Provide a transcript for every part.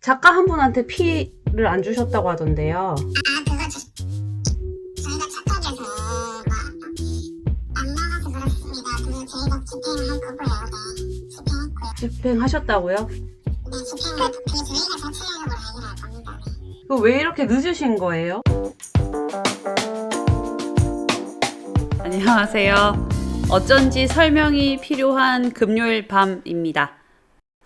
작가 한 분한테 피를 안 주셨다고 하던데요. 저희가 착각해서 안 나가서 그렇습니다. 그래서 저희가 집행할 거고요. 네, 집행했고요. 집행하셨다고요? 네, 집행을 저희가 자체적으로 해결할 겁니다. 네. 그 왜 이렇게 늦으신 거예요? 안녕하세요. 어쩐지 설명이 필요한 금요일 밤입니다.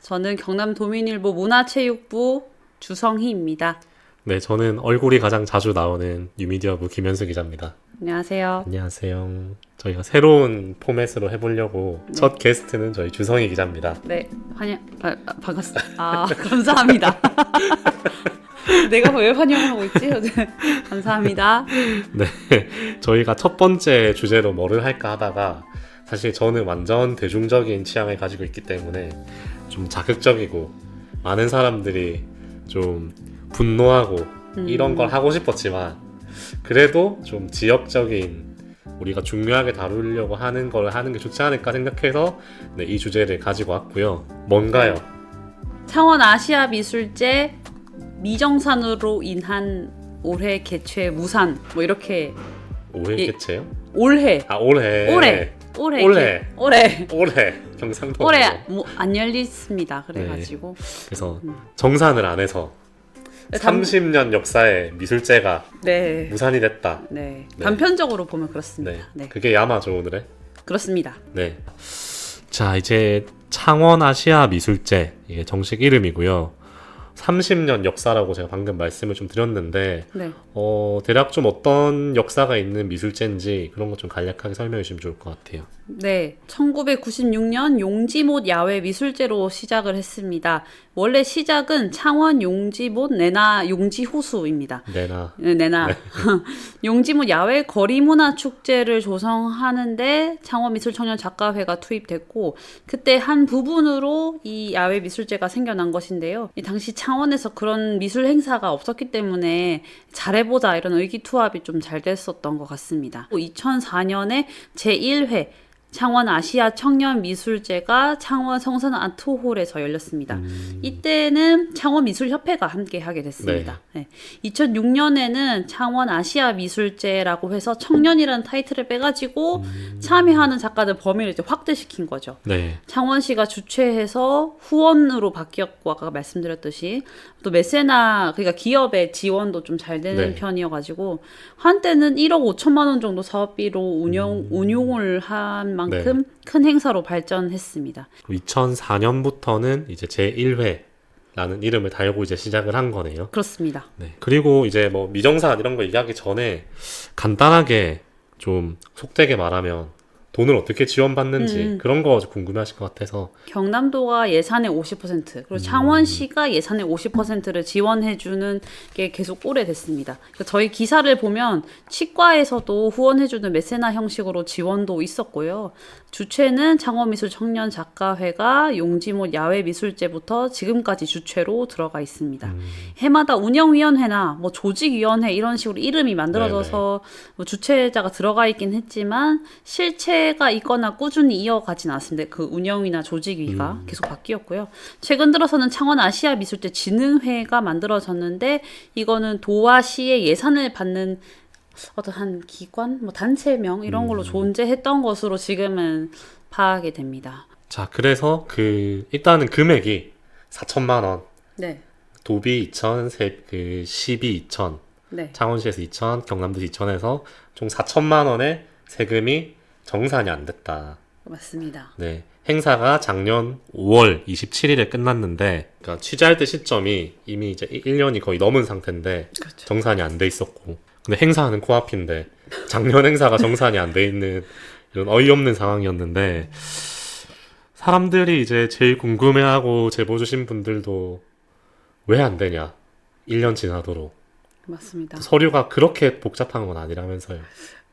저는 경남도민일보 문화체육부 주성희입니다. 네, 저는 얼굴이 가장 자주 나오는 뉴미디어부 김현수 기자입니다. 안녕하세요. 안녕하세요. 저희가 새로운 포맷으로 해보려고 네. 첫 게스트는 저희 주성희 기자입니다. 네, 반갑습니다. 감사합니다. 내가 왜 환영하고 있지? 감사합니다. 네, 저희가 첫 번째 주제로 뭐를 할까 하다가 사실 저는 완전 대중적인 취향을 가지고 있기 때문에 좀 자극적이고 많은 사람들이 좀 분노하고 이런 걸 하고 싶었지만 그래도 좀 지역적인 우리가 중요하게 다루려고 하는 걸 하는 게 좋지 않을까 생각해서 네, 이 주제를 가지고 왔고요. 뭔가요? 창원 아시아 미술제 미정산으로 인한 올해 개최 무산 뭐 이렇게 올해 예. 개최요? 올해 올해 경상도 올해 뭐 안 열렸습니다. 그래가지고 그래서 정산을 안 해서 30년 역사의 미술제가 네. 무산이 됐다. 네. 네. 단편적으로 보면 그렇습니다. 네. 네. 그게 야마죠 오늘의. 그렇습니다. 네. 자, 이제 창원 아시아 미술제 이게 정식 이름이고요. 30년 역사라고 제가 방금 말씀을 좀 드렸는데 네. 대략 좀 어떤 역사가 있는 미술제인지 그런 거 좀 간략하게 설명해 주시면 좋을 것 같아요. 네, 1996년 용지못 야외 미술제로 시작을 했습니다. 원래 시작은 창원 용지못 내나 용지호수입니다. 내나. 내나 용지못 야외 거리문화 축제를 조성하는데 창원미술청년작가회가 투입됐고 그때 한 부분으로 이 야외 미술제가 생겨난 것인데요. 이 당시 창원에서 그런 미술 행사가 없었기 때문에 잘해보자 이런 의기투합이 좀 잘 됐었던 것 같습니다. 2004년에 제1회 창원 아시아 청년 미술제가 창원 성산 아트홀에서 열렸습니다. 이때는 창원 미술협회가 함께 하게 됐습니다. 네. 2006년에는 창원 아시아 미술제라고 해서 청년이라는 타이틀을 빼가지고 참여하는 작가들 범위를 이제 확대시킨 거죠. 네. 창원시가 주최해서 후원으로 바뀌었고 아까 말씀드렸듯이 또 메세나 그러니까 기업의 지원도 좀 잘 되는 네. 편이어가지고 한때는 1억 5천만 원 정도 사업비로 운용을 한 만큼 큰 행사로 발전했습니다. 2004년부터는 이제 제1회라는 이름을 달고 이제 시작을 한 거네요. 그렇습니다. 네. 그리고 이제 뭐 미정산 이런 거 얘기하기 전에 간단하게 좀 속되게 말하면 돈을 어떻게 지원받는지 그런 거 궁금해하실 것 같아서 경남도가 예산의 50% 그리고 창원시가 예산의 50%를 지원해주는 게 계속 오래됐습니다. 그러니까 저희 기사를 보면 치과에서도 후원해주는 메세나 형식으로 지원도 있었고요. 주최는 창원미술청년작가회가 용지못 야외미술제부터 지금까지 주최로 들어가 있습니다. 해마다 운영위원회나 뭐 조직위원회 이런 식으로 이름이 만들어져서 뭐 주최자가 들어가 있긴 했지만 실체가 있거나 꾸준히 이어가진 않습니다. 그 운영위나 조직위가 계속 바뀌었고요. 최근 들어서는 창원 아시아 미술제 진흥회가 만들어졌는데 이거는 도와 시의 예산을 받는 어떤 한 기관, 뭐 단체명 이런 걸로 존재했던 것으로 지금은 파악이 됩니다. 자, 그래서 일단은 금액이 4천만 원, 네, 도비 2천, 시비 2천, 네, 창원시에서 2천, 경남도에서 2천에서 총 4천만 원의 세금이 정산이 안 됐다. 맞습니다. 네. 행사가 작년 5월 27일에 끝났는데, 그러니까 취재할 때 시점이 이미 이제 1년이 거의 넘은 상태인데, 그렇죠. 정산이 안 돼 있었고, 근데 행사하는 코앞인데, 작년 행사가 정산이 안 돼 있는 이런 어이없는 상황이었는데, 사람들이 이제 제일 궁금해하고 제보 주신 분들도 왜 안 되냐? 1년 지나도록. 맞습니다. 서류가 그렇게 복잡한 건 아니라면서요.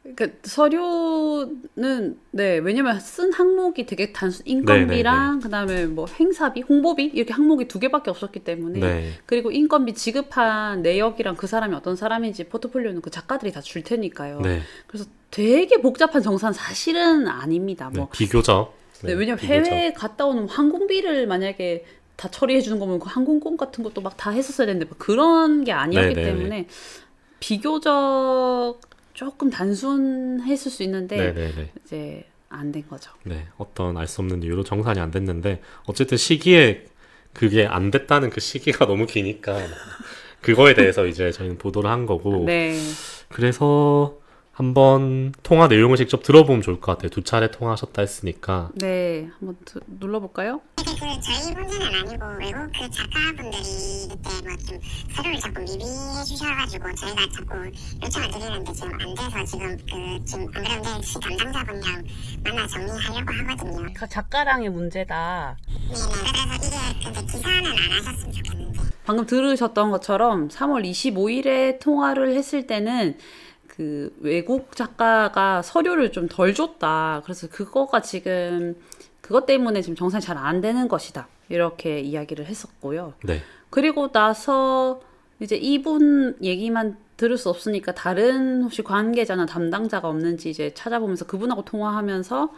그러니까 서류는 네 왜냐면 쓴 항목이 되게 단순 인건비랑 그다음에 뭐 행사비, 홍보비 이렇게 항목이 2개밖에 없었기 때문에 네. 그리고 인건비 지급한 내역이랑 그 사람이 어떤 사람인지 포트폴리오는 그 작가들이 다 줄 테니까요. 네. 그래서 되게 복잡한 정산 사실은 아닙니다. 네. 뭐 비교적. 네, 왜냐면 비교적. 해외에 갔다 오는 항공비를 만약에 다 처리해 주는 거면 그 항공권 같은 것도 막 다 했었어야 되는데 막 그런 게 아니었기 네네네. 때문에 비교적 조금 단순했을 수 있는데 네네네. 이제 안 된 거죠. 네, 어떤 알 수 없는 이유로 정산이 안 됐는데 어쨌든 시기에 그게 안 됐다는 그 시기가 너무 기니까 그거에 대해서 이제 저희는 보도를 한 거고 네. 그래서 한번 통화 내용을 직접 들어보면 좋을 것 같아요. 2차례 통화하셨다 했으니까. 네. 한번 눌러볼까요? 근데 저희 문제는 아니고 외국 그 작가분들이 그때 뭐 좀 서류를 자꾸 미비해 주셔가지고 저희가 자꾸 요청을 드리는데 지금 안 돼서 지금 안 그래도 내일 시 담당자분이랑 만나 정리하려고 하거든요. 작가랑의 문제다. 네네. 그래서 이게 근데 기사는 안 하셨으면 좋겠는데. 방금 들으셨던 것처럼 3월 25일에 통화를 했을 때는 그 외국 작가가 서류를 좀 덜 줬다. 그래서 그거가 지금 그것 때문에 지금 정산이 잘 안 되는 것이다. 이렇게 이야기를 했었고요. 네. 그리고 나서 이제 이분 얘기만 들을 수 없으니까 다른 혹시 관계자나 담당자가 없는지 이제 찾아보면서 그분하고 통화하면서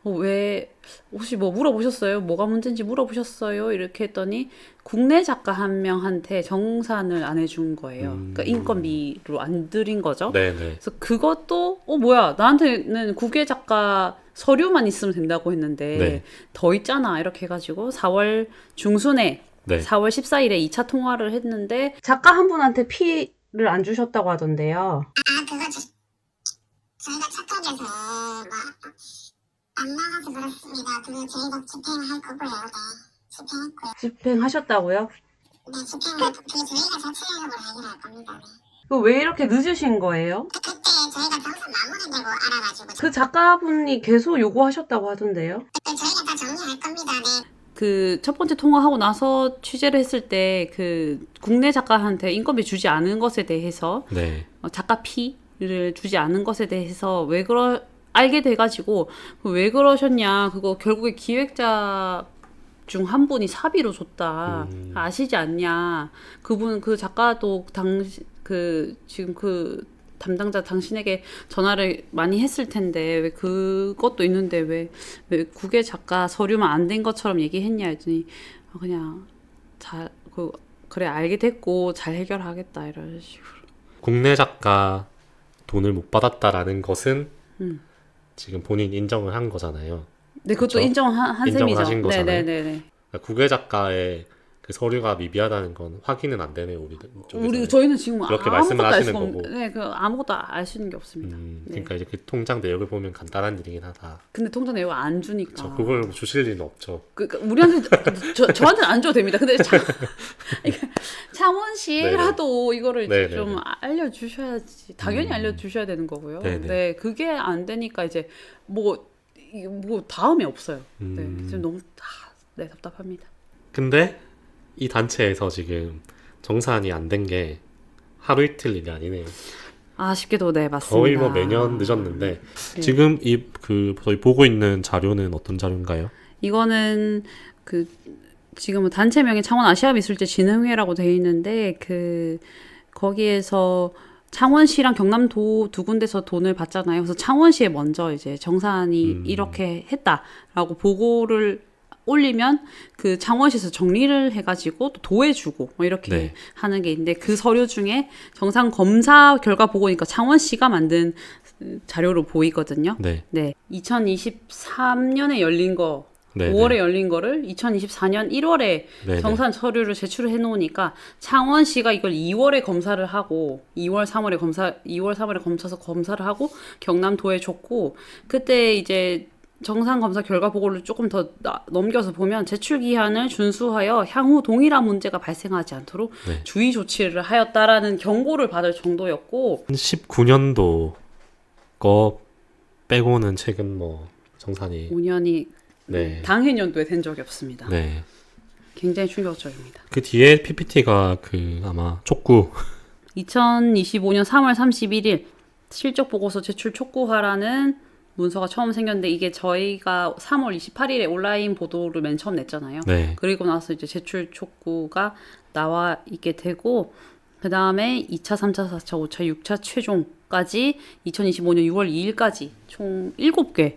왜 혹시 뭐 물어보셨어요? 뭐가 문제인지 물어보셨어요? 이렇게 했더니 국내 작가 한 명한테 정산을 안 해준 거예요. 그러니까 인건비로 안 드린 거죠. 네네. 그래서 그것도 뭐야 나한테는 국외 작가 서류만 있으면 된다고 했는데 네. 더 있잖아 이렇게 해가지고 4월 중순에 네. 4월 14일에 2차 통화를 했는데 작가 한 분한테 피를 안 주셨다고 하던데요. 저희가 착각해서 안 나가서 그렇습니다. 그거 저희가 집행할 거고요. 네, 집행했고요. 집행하셨다고요? 네, 집행을 그게 저희가 자체적으로 해결할 겁니다. 네. 왜 이렇게 늦으신 거예요? 그때 저희가 정산 마무리되고 알아가지고 그 작가분이 계속 요구하셨다고 하던데요. 그때 저희가 다 정리할 겁니다. 네. 그 첫 번째 통화하고 나서 취재를 했을 때 그 국내 작가한테 인건비 주지 않은 것에 대해서 네. 작가 피를 주지 않은 것에 대해서 알게 돼가지고 왜 그러셨냐 그거 결국에 기획자 중 한 분이 사비로 줬다 아시지 않냐 그분 그 작가도 지금 그 담당자 당신에게 전화를 많이 했을 텐데 왜 그것도 있는데 왜 국외 작가 서류만 안 된 것처럼 얘기했냐 했더니 그냥 그래 알게 됐고 잘 해결하겠다 이런 식으로. 국내 작가 돈을 못 받았다라는 것은 지금 본인 인정을 한 거잖아요. 네, 그것도 그쵸? 인정한 인정을 셈이죠. 하신 거잖아요. 네네네. 그러니까 국외 작가의 그 서류가 미비하다는 건 확인은 안 되네요, 저희는 지금 그렇게 아무것도 말씀을 알 하시는 수가 거고. 네, 아무것도 알 수 있는 게 없습니다. 네. 그러니까 이제 그 통장 내역을 보면 간단한 일이긴 하다. 근데 통장 내역 안 주니까. 그걸 주실 리는 없죠. 그러니까 우리한테 저한테는 안 줘도 됩니다. 근데 창원시에라도 이거를 네네네. 좀 알려주셔야지. 당연히 알려주셔야 되는 거고요. 네네. 네, 그게 안 되니까 이제 뭐 다음이 없어요. 네, 지금 너무 네, 답답합니다. 근데 이 단체에서 지금 정산이 안 된 게 하루 이틀 일이 아니네요. 아쉽게도 네, 맞습니다. 거의 뭐 매년 늦었는데 지금 저희 보고 있는 자료는 어떤 자료인가요? 이거는 지금은 단체명이 창원 아시아미술제진흥회라고 돼 있는데 거기에서 창원시랑 경남도 두 군데서 돈을 받잖아요. 그래서 창원시에 먼저 이제 정산이 이렇게 했다라고 보고를 올리면 그 창원시에서 정리를 해가지고 또 도에 주고 뭐 이렇게 네. 하는 게 있는데 그 서류 중에 정상 검사 결과 보고니까 창원시가 만든 자료로 보이거든요. 네. 네, 2023년에 열린 거. 네, 5월에 네. 열린 거를 2024년 1월에 네, 정산 서류를 제출을 해놓으니까 창원시가 이걸 2월에 검사를 하고 2월 3월에 검사를 하고 경남도에 줬고 그때 이제 정상 검사 결과 보고를 조금 더 넘겨서 보면 제출 기한을 준수하여 향후 동일한 문제가 발생하지 않도록 네. 주의 조치를 하였다라는 경고를 받을 정도였고 19년도 거 빼고는 최근 뭐 정산이 5년이 네. 당해년도에 된 적이 없습니다. 네. 굉장히 충격적입니다. 그 뒤에 PPT가 아마 촉구 2025년 3월 31일 실적 보고서 제출 촉구하라는 문서가 처음 생겼는데 이게 저희가 3월 28일에 온라인 보도를 맨 처음 냈잖아요. 네. 그리고 나서 이제 제출 촉구가 나와 있게 되고 그 다음에 2차, 3차, 4차, 5차, 6차 최종까지 2025년 6월 2일까지 총 7개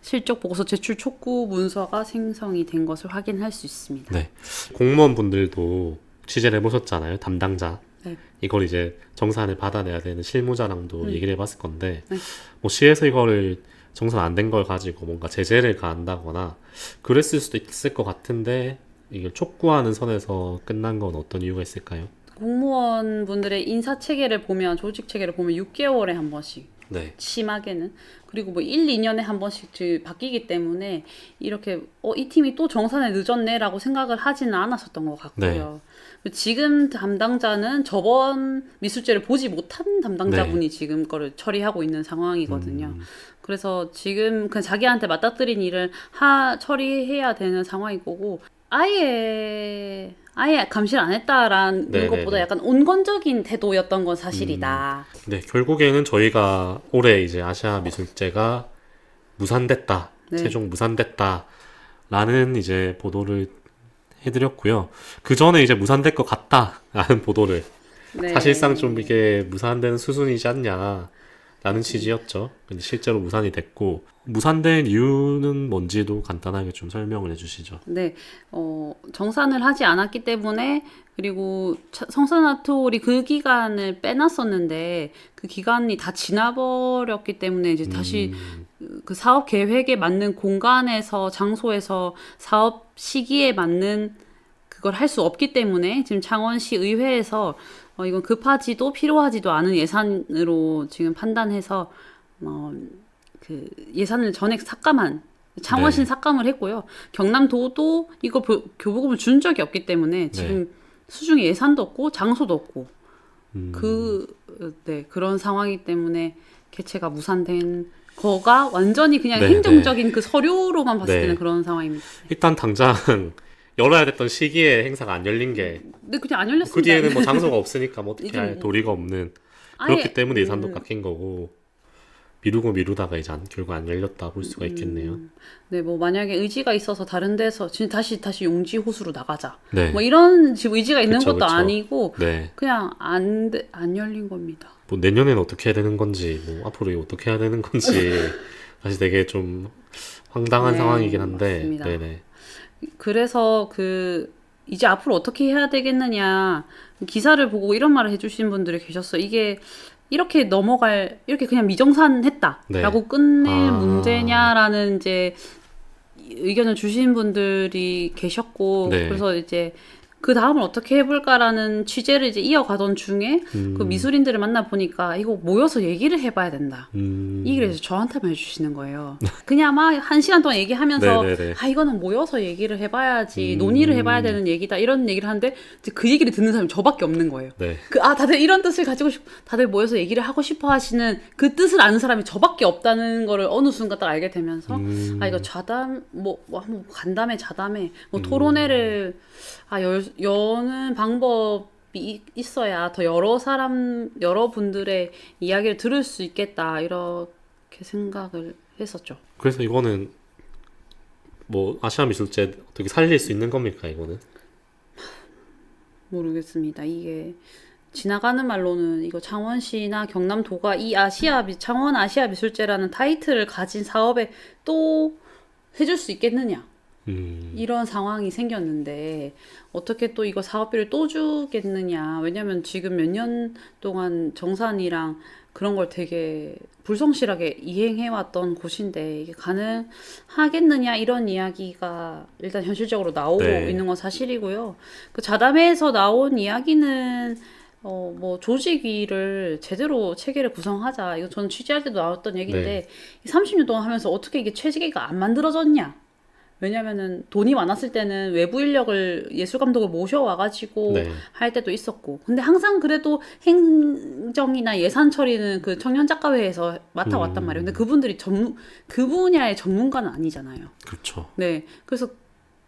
실적 보고서 제출 촉구 문서가 생성이 된 것을 확인할 수 있습니다. 네. 공무원분들도 취재를 해보셨잖아요. 담당자. 네. 이걸 이제 정산을 받아내야 되는 실무자랑도 얘기를 해봤을 건데 네. 뭐 시에서 이거를 정산 안 된 걸 가지고 뭔가 제재를 가한다거나 그랬을 수도 있을 것 같은데 이걸 촉구하는 선에서 끝난 건 어떤 이유가 있을까요? 공무원분들의 인사 체계를 보면 조직 체계를 보면 6개월에 한 번씩 네. 심하게는 그리고 뭐 1, 2년에 한 번씩 바뀌기 때문에 이렇게 이 팀이 또 정산에 늦었네라고 생각을 하지는 않았었던 것 같고요. 지금 담당자는 저번 미술제를 보지 못한 담당자분이 지금 거를 처리하고 있는 상황이거든요. 그래서 지금 그냥 자기한테 맞닥뜨린 일을 처리해야 되는 상황인 거고 아예 감시를 안 했다라는 네네네. 것보다 약간 온건적인 태도였던 건 사실이다. 네, 결국에는 저희가 올해 이제 아시아 미술제가 무산됐다, 네. 최종 무산됐다라는 이제 보도를 해드렸고요. 그 전에 이제 무산될 것 같다라는 보도를 네. 사실상 좀 이게 무산되는 수순이지 않냐라는 취지였죠. 근데 실제로 무산이 됐고 무산된 이유는 뭔지도 간단하게 좀 설명을 해주시죠. 네, 정산을 하지 않았기 때문에 그리고 성산아트홀이 그 기간을 빼놨었는데 그 기간이 다 지나버렸기 때문에 이제 다시 그 사업 계획에 맞는 공간에서 장소에서 사업 시기에 맞는 그걸 할 수 없기 때문에 지금 창원시 의회에서 이건 급하지도 필요하지도 않은 예산으로 지금 판단해서 그 예산을 전액 삭감한 창원시는 삭감을 했고요. 경남도도 이거 교부금을 준 적이 없기 때문에 지금 수중에 예산도 없고 장소도 없고 그런 상황이기 때문에 개최가 무산된 거가 완전히 그냥 행정적인 그 서류로만 봤을 때는 그런 상황입니다. 일단 당장 열어야 됐던 시기에 행사가 안 열린 게 그냥 안 열렸습니다. 그 뒤에는 뭐 장소가 없으니까 뭐 어떻게 할 도리가 없는 그렇기 때문에 예산도 깎인 거고 미루다가 이제 결국 안 열렸다 볼 수가 있겠네요. 네, 뭐 만약에 의지가 있어서 다른 데서 진짜 다시 용지 호수로 나가자. 네. 뭐 이런 지금 의지가 있는 그쵸, 것도 그쵸. 아니고 네. 그냥 안 열린 겁니다. 뭐 내년에는 어떻게 해야 되는 건지, 뭐 앞으로 어떻게 해야 되는 건지 사실 되게 좀 황당한 상황이긴 한데. 맞습니다. 네네. 그래서 이제 앞으로 어떻게 해야 되겠느냐 기사를 보고 이런 말을 해주신 분들이 계셨어요. 이게 이렇게 그냥 미정산했다라고 끝낼 문제냐라는 이제 의견을 주신 분들이 계셨고 그래서 이제 그 다음을 어떻게 해볼까라는 취재를 이제 이어가던 중에 그 미술인들을 만나 보니까 이거 모여서 얘기를 해봐야 된다. 이 얘기를 이제 저한테만 해주시는 거예요. 그냥 막 1시간 동안 얘기하면서 네네네. 이거는 모여서 얘기를 해봐야지 논의를 해봐야 되는 얘기다 이런 얘기를 하는데 이제 그 얘기를 듣는 사람이 저밖에 없는 거예요. 네. 다들 이런 뜻을 가지고 다들 모여서 얘기를 하고 싶어 하시는 그 뜻을 아는 사람이 저밖에 없다는 거를 어느 순간 딱 알게 되면서 이거 좌담 한번 간담회 자담회 토론회를 여는 방법이 있어야 더 여러 분들의 이야기를 들을 수 있겠다 이렇게 생각을 했었죠. 그래서 이거는 뭐 아시아 미술제 어떻게 살릴 수 있는 겁니까 이거는? 모르겠습니다. 이게 지나가는 말로는 이거 창원시나 경남도가 이 창원 아시아 미술제라는 타이틀을 가진 사업에 또 해줄 수 있겠느냐 이런 상황이 생겼는데 어떻게 또 이거 사업비를 또 주겠느냐. 왜냐면 지금 몇 년 동안 정산이랑 그런 걸 되게 불성실하게 이행해왔던 곳인데 이게 가능하겠느냐 이런 이야기가 일단 현실적으로 나오고 있는 건 사실이고요. 그 자담회에서 나온 이야기는 뭐 조직위를 제대로 체계를 구성하자. 이거 저는 취재할 때도 나왔던 얘기인데 30년 동안 하면서 어떻게 이게 체계가 안 만들어졌냐. 왜냐면은 돈이 많았을 때는 외부 인력을 예술감독을 모셔와가지고 할 때도 있었고 근데 항상 그래도 행정이나 예산 처리는 그 청년작가회에서 맡아왔단 말이에요. 근데 그분들이 그 분야의 전문가는 아니잖아요. 그렇죠. 네,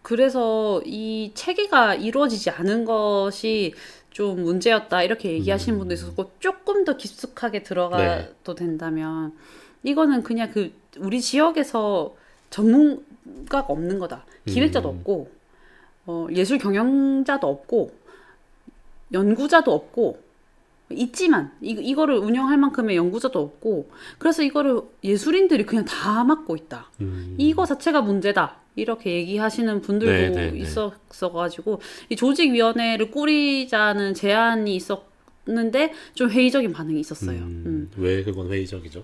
그래서 이 체계가 이루어지지 않은 것이 좀 문제였다 이렇게 얘기하시는 분도 있었고 조금 더 깊숙하게 들어가도 된다면 이거는 그냥 우리 지역에서 전문가가 없는 거다. 기획자도 없고 예술 경영자도 없고 연구자도 없고 있지만 이거를 운영할 만큼의 연구자도 없고 그래서 이거를 예술인들이 그냥 다 맡고 있다. 이거 자체가 문제다. 이렇게 얘기하시는 분들도 네네네. 있었어가지고 이 조직위원회를 꾸리자는 제안이 있었는데 좀 회의적인 반응이 있었어요. 왜 그건 회의적이죠?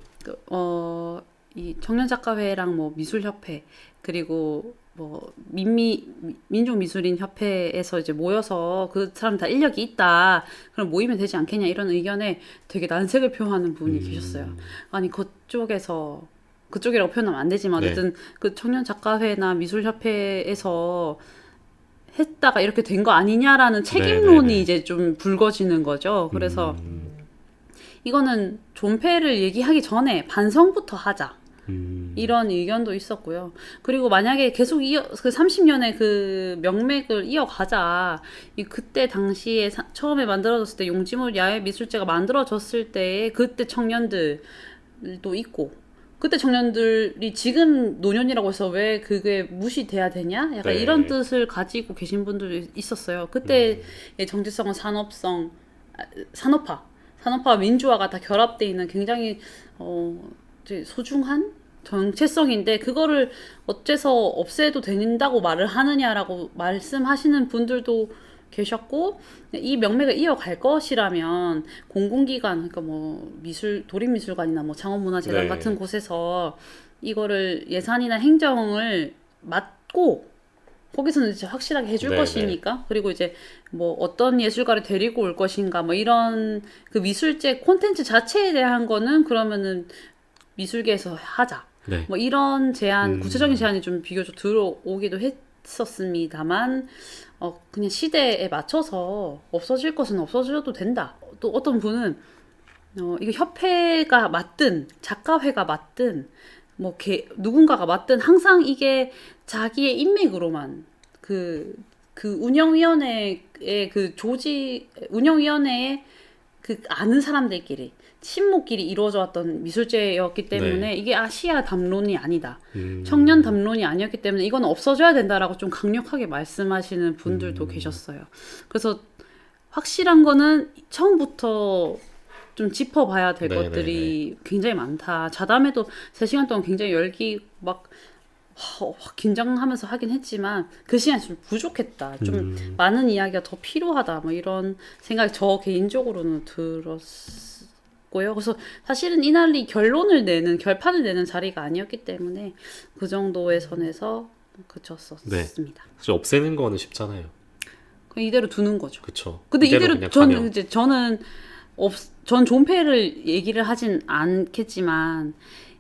이 청년작가회랑 뭐 미술협회 그리고 뭐 민족미술인 협회에서 이제 모여서 그 사람 다 인력이 있다. 그럼 모이면 되지 않겠냐 이런 의견에 되게 난색을 표하는 분이 계셨어요. 아니 그쪽이라고 표현하면 안 되지만 어쨌든 그 청년작가회나 미술협회에서 했다가 이렇게 된 거 아니냐라는 책임론이 네네네. 이제 좀 불거지는 거죠. 그래서 이거는 존폐를 얘기하기 전에 반성부터 하자. 이런 의견도 있었고요. 그리고 만약에 계속 그 30년의 그 명맥을 이어가자. 그때 당시에 처음에 만들어졌을 때 용지물 야외미술제가 만들어졌을 때 그때 청년들도 있고 그때 청년들이 지금 노년이라고 해서 왜 그게 무시돼야 되냐? 약간 네. 이런 뜻을 가지고 계신 분들도 있었어요. 그때 정체성은 산업화와 민주화가 다 결합돼 있는 굉장히 이제 소중한 정체성인데 그거를 어째서 없애도 된다고 말을 하느냐라고 말씀하시는 분들도 계셨고 이 명맥을 이어갈 것이라면 공공기관 그러니까 뭐 도립미술관이나 뭐 창원문화재단 네. 같은 곳에서 이거를 예산이나 행정을 맡고 거기서는 이제 확실하게 해줄 네네. 것이니까 그리고 이제 뭐 어떤 예술가를 데리고 올 것인가 뭐 이런 그 미술제 콘텐츠 자체에 대한 거는 그러면은 미술계에서 하자. 네. 뭐 이런 제안, 구체적인 제안이 좀 비교적 들어오기도 했었습니다만, 그냥 시대에 맞춰서 없어질 것은 없어져도 된다. 또 어떤 분은, 이거 협회가 맞든, 작가회가 맞든, 뭐, 누군가가 맞든 항상 이게 자기의 인맥으로만, 운영위원회의 운영위원회의 아는 사람들끼리, 친목끼리 이루어져 왔던 미술제였기 때문에 네. 이게 아시아 담론이 아니다. 청년 담론이 아니었기 때문에 이건 없어져야 된다라고 좀 강력하게 말씀하시는 분들도 계셨어요. 그래서 확실한 거는 처음부터 좀 짚어봐야 될 네네네. 것들이 굉장히 많다. 자담회도 3시간 동안 굉장히 열기 막 긴장하면서 하긴 했지만 그 시간이 좀 부족했다. 좀 많은 이야기가 더 필요하다. 뭐 이런 생각이 저 개인적으로는 들었고요. 그래서 사실은 이날이 결판을 내는 자리가 아니었기 때문에 그 정도의 선에서 그쳤었습니다. 사실 없애는 거는 쉽잖아요. 그냥 이대로 두는 거죠. 그쵸. 근데 그냥 가면. 전 존폐를 얘기를 하진 않겠지만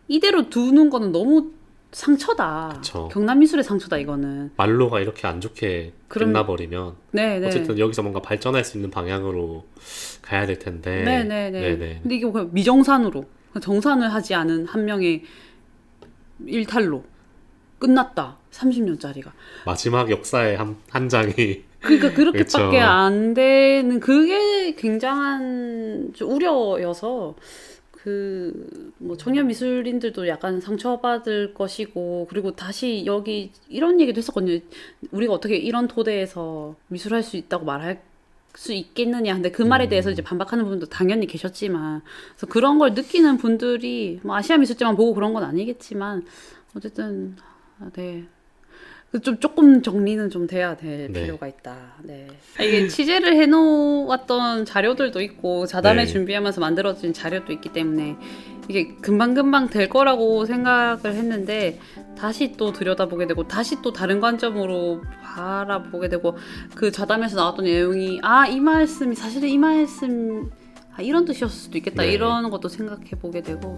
이대로 두는 거는 너무 상처다. 그쵸. 경남미술의 상처다 이거는. 말로가 이렇게 안 좋게 끝나버리면 네. 어쨌든 여기서 뭔가 발전할 수 있는 방향으로 가야 될 텐데. 네네. 근데 이게 그냥 미정산으로 정산을 하지 않은 한 명의 일탈로 끝났다. 30년짜리가. 마지막 역사의 한 장이. 그러니까 그렇게밖에 그쵸. 안 되는 그게 굉장한 좀 우려여서 뭐 청년 미술인들도 약간 상처받을 것이고 그리고 다시 여기 이런 얘기도 했었거든요. 우리가 어떻게 이런 토대에서 미술할 수 있다고 말할 수 있겠느냐. 근데 그 말에 대해서 이제 반박하는 분도 당연히 계셨지만 그래서 그런 걸 느끼는 분들이 뭐 아시아 미술제만 보고 그런 건 아니겠지만 어쨌든 네. 조금 정리는 좀 돼야 될 필요가 있다. 네. 이게 취재를 해놓았던 자료들도 있고 자담회 준비하면서 만들어진 자료도 있기 때문에 이게 금방금방 될 거라고 생각을 했는데 다시 또 들여다보게 되고 다시 또 다른 관점으로 바라보게 되고 그 자담회에서 나왔던 내용이 사실은 이 말씀 이런 뜻이었을 수도 있겠다. 이런 것도 생각해 보게 되고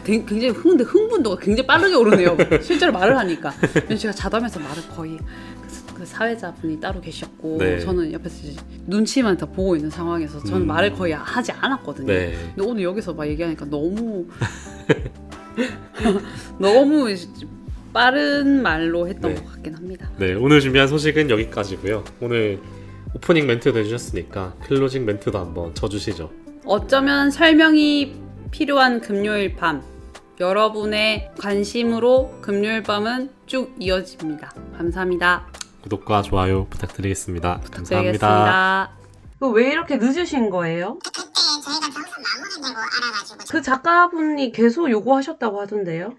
굉장히 흥분도가 굉장히 빠르게 오르네요. 실제로 말을 하니까. 제가 자담에서 말을 거의 그 사회자분이 따로 계셨고 저는 옆에서 이제 눈치만 다 보고 있는 상황에서 저는 말을 거의 하지 않았거든요. 근데 오늘 여기서 막 얘기하니까 너무 빠른 말로 했던 것 같긴 합니다. 네, 오늘 준비한 소식은 여기까지고요. 오늘 오프닝 멘트도 해주셨으니까 클로징 멘트도 한번 쳐주시죠. 어쩌면 설명이 필요한 금요일 밤. 여러분의 관심으로 금요일 밤은 쭉 이어집니다. 감사합니다. 구독과 좋아요 부탁드리겠습니다. 감사합니다. 부탁드리겠습니다. 왜 이렇게 늦으신 거예요? 그때 저희가 경선 마무리되고 알아가지고 그 작가분이 계속 요구하셨다고 하던데요.